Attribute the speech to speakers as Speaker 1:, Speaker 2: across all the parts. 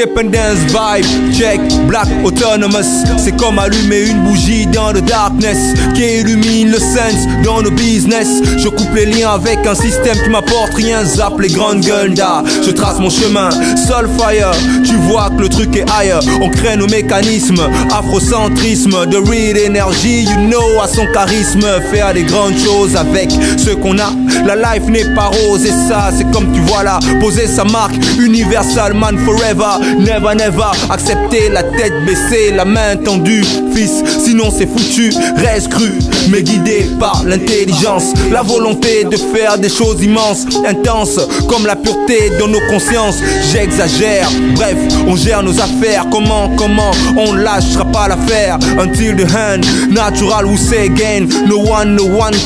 Speaker 1: Independence vibe, check, black autonomous. C'est comme allumer une bougie dans le darkness qui illumine le sense dans nos business. Je coupe les liens avec un système qui m'apporte rien. Zap les grandes gueules d'art. Je trace mon chemin, Soulfire. Tu vois que le truc est ailleurs. On crée nos mécanismes, afrocentrisme, de real energy, you know, à son charisme. Faire des grandes choses avec ce qu'on a. La life n'est pas rose et ça, c'est comme tu vois là. Poser sa marque, universal man forever. Never, never, accepter la tête baissée, la main tendue, fils, sinon c'est foutu. Reste cru, mais guidé par l'intelligence, la volonté de faire des choses immenses, intenses, comme la pureté de nos consciences. J'exagère, bref, on gère nos affaires. Comment, on lâchera pas l'affaire. Until the hand, natural we say again. No one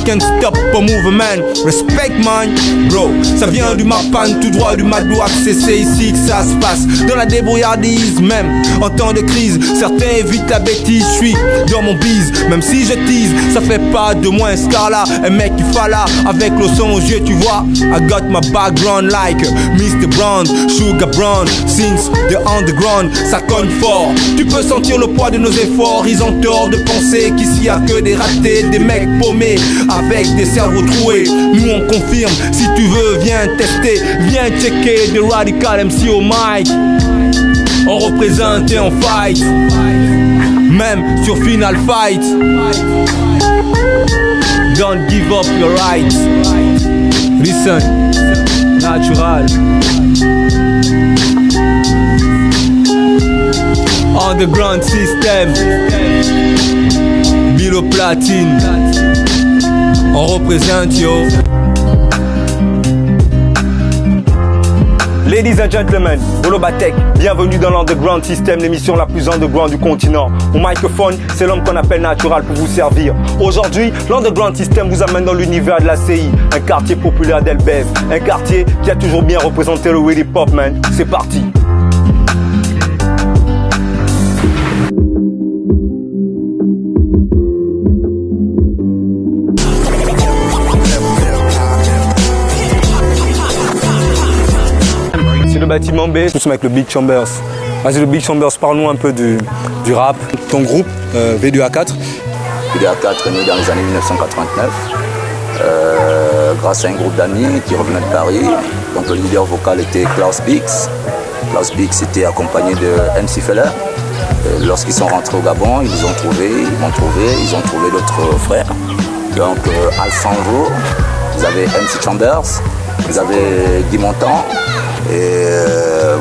Speaker 1: can stop a movement. Respect man, bro, ça vient du Mapan, tout droit du Madouak. C'est ici que ça se passe, dans la débrouillardise même. En temps de crise, certains évitent la bêtise. Je suis dans mon bise, même si je tease, ça fait pas de moi un Scarla. Un mec qui falla, avec le son aux yeux tu vois. I got my background like Mr. Brown, Sugar Brown, since the underground. Ça cogne fort, tu peux sentir le poids de nos efforts. Ils ont tort de penser qu'ici y a que des ratés, des mecs paumés avec des cerveaux troués. Nous on confirme, si tu veux viens tester, viens checker The Radical MC au mic. On représente et on fight, même sur Final Fight. Don't give up your rights. Listen, natural. Underground system. Bilo Platine. On représente yo. Ladies and gentlemen, Bolo Batek, bienvenue dans l'Underground System, l'émission la plus underground du continent. Au microphone, c'est l'homme qu'on appelle Natural pour vous servir. Aujourd'hui, l'Underground System vous amène dans l'univers de la CI, un quartier populaire d'Elbeuf, un quartier qui a toujours bien représenté le Willy Pop, man. C'est parti. Le bâtiment B, nous sommes avec le Big Chambers. Vas-y le Big Chambers, parle-nous un peu du rap. Ton groupe, V2A4.
Speaker 2: V2A4 est né dans les années 1989, grâce à un groupe d'amis qui revenaient de Paris. Donc le leader vocal était Klaus Bix. Klaus Bix était accompagné de MC Feller. Lorsqu'ils sont rentrés au Gabon, ils m'ont trouvé d'autres frères. Donc Alessandro, vous avez MC Chambers, vous avez Guy Montand. Et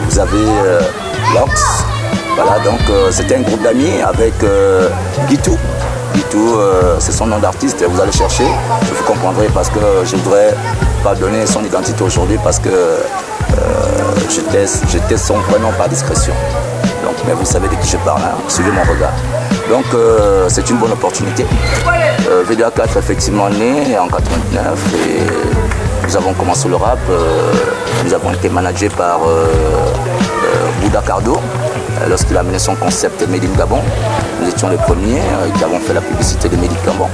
Speaker 2: vous avez Lox, voilà, donc c'était un groupe d'amis avec Guitou. Guitou, c'est son nom d'artiste, vous allez chercher, vous comprendrez parce que je ne voudrais pas donner son identité aujourd'hui parce que je teste son vrai nom par discrétion. Donc, mais vous savez de qui je parle, hein, suivez mon regard. Donc c'est une bonne opportunité. V2A4 effectivement né en 89 et nous avons commencé le rap, nous avons été managés par Bouddha Cardo lorsqu'il a mené son concept Made in Gabon. Nous étions les premiers qui avons fait la publicité de Made in Gabon.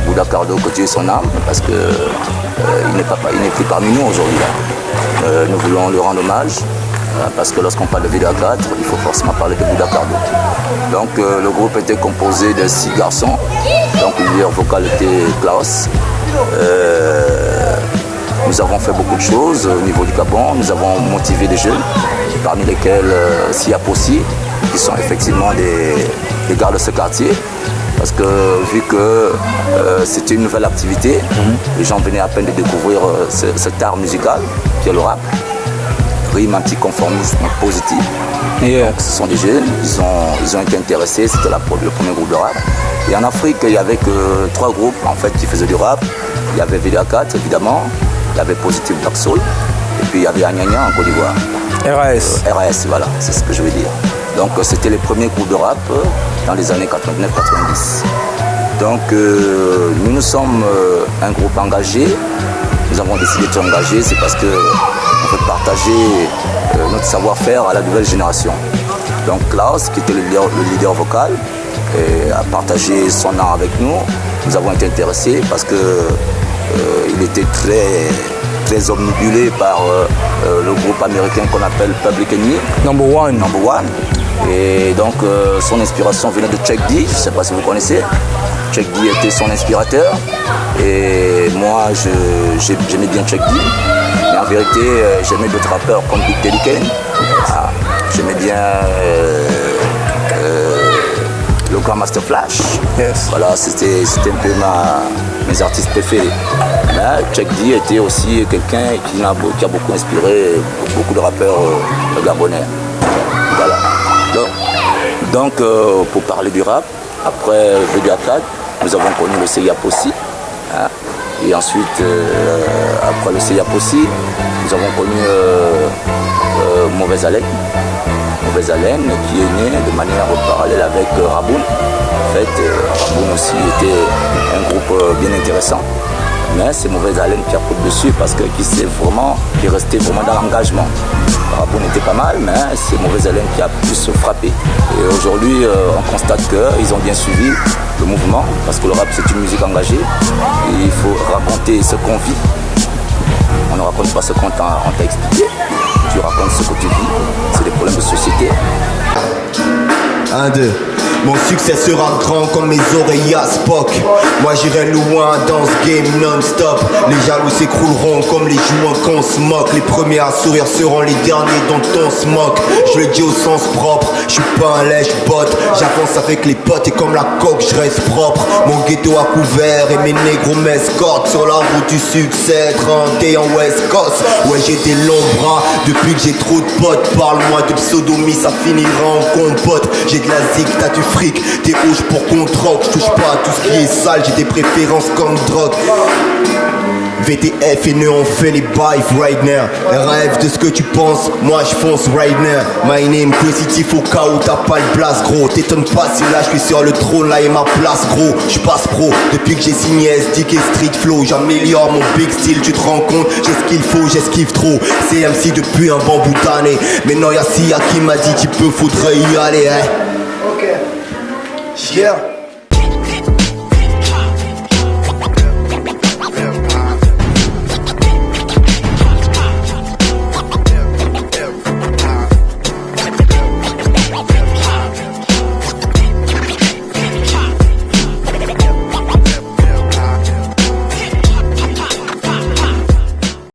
Speaker 2: Bouddha Cardo, que Dieu ait son âme, parce qu'il n'est plus parmi nous aujourd'hui. Nous voulons lui rendre hommage, parce que lorsqu'on parle de V2A4, il faut forcément parler de Bouddha Cardo. Donc le groupe était composé de 6 garçons, donc le leader vocal était Klaus. Nous avons fait beaucoup de choses au niveau du Gabon, nous avons motivé des jeunes, parmi lesquels Sia Possi, qui sont effectivement des gars de ce quartier, parce que vu que c'était une nouvelle activité, les gens venaient à peine de découvrir cet art musical qui est le rap, rime anticonformisme positif. Donc ce sont des jeunes, ils ont été intéressés, c'était le premier groupe de rap. Et en Afrique, il y avait que 3 groupes en fait qui faisaient du rap. Il y avait V2A4 évidemment, il y avait Positive Dark Soul, et puis il y avait Agnagna en Côte d'Ivoire.
Speaker 1: RAS.
Speaker 2: RAS, voilà, c'est ce que je veux dire. Donc c'était les premiers groupes de rap dans les années 89-90. Donc nous sommes un groupe engagé. Nous avons décidé de s'engager, c'est parce qu'on veut partager notre savoir-faire à la nouvelle génération. Donc Klaus, qui était le leader vocal, a partagé son art avec nous. Nous avons été intéressés parce qu'il était très omnibulé par le groupe américain qu'on appelle Public Enemy.
Speaker 1: Number One.
Speaker 2: Et donc son inspiration venait de Chuck D, je ne sais pas si vous connaissez. Chuck D était son inspirateur et moi j'aimais bien Chuck D. Mais en vérité j'aimais d'autres rappeurs comme Big Daddy Kane. J'aimais bien le Grandmaster Flash.
Speaker 1: Yes.
Speaker 2: Voilà, c'était un peu mes artistes préférés. Mais Chuck D était aussi quelqu'un qui a beaucoup inspiré beaucoup de rappeurs gabonais. Voilà. Donc pour parler du rap, après VDA4, nous avons connu le CIA Possi. Hein, et ensuite, après le CIA Possi, nous avons connu Mauvaise Haleine. Mauvaise Haleine qui est né de manière parallèle avec Raboun. En fait, Raboun aussi était un groupe bien intéressant. Mais c'est Mauvaise Haleine qui a pris le dessus parce qu'il est resté vraiment dans l'engagement. Raboun était pas mal, mais c'est Mauvaise Haleine qui a plus frappé. Et aujourd'hui, on constate qu'ils ont bien suivi le mouvement parce que le rap c'est une musique engagée. Et il faut raconter ce qu'on vit. On ne raconte pas ce qu'on t'a expliqué. Tu racontes ce que tu vis. C'est des problèmes de société.
Speaker 3: 1, 2. Mon succès sera grand comme mes oreilles à Spock. Moi j'irai loin dans ce game non-stop. Les jaloux s'écrouleront comme les joueurs qu'on se moque. Les premiers à sourire seront les derniers dont on se moque. Je le dis au sens propre, je suis pas un lèche-botte. J'avance avec les potes et comme la coque je reste propre. Mon ghetto à couvert et mes négros m'escortent sur la route du succès, 30 en West Coast. Ouais j'ai des longs bras depuis que j'ai trop de potes. Parle-moi de pseudomie, ça finira en compote. J'ai de la zig, t'as du fric, t'es rouge pour qu'on troque. Je touche pas à tout ce qui est sale, j'ai des préférences comme drogue. VTF et nous on fait les bives right now. Rêve de ce que tu penses, moi je fonce right now. My name positif au cas où t'as pas le blast gros. T'étonnes pas si là je suis sur le trône, là est ma place gros. Je passe pro, depuis que j'ai signé SDK et Street Flow. J'améliore mon big style, tu te rends compte. J'ai ce qu'il faut, j'esquive trop. C'est MC depuis un bon bout d'année. Maintenant y'a Sia qui m'a dit tu peux, faudrait y aller hein.
Speaker 4: Ok. Yeah.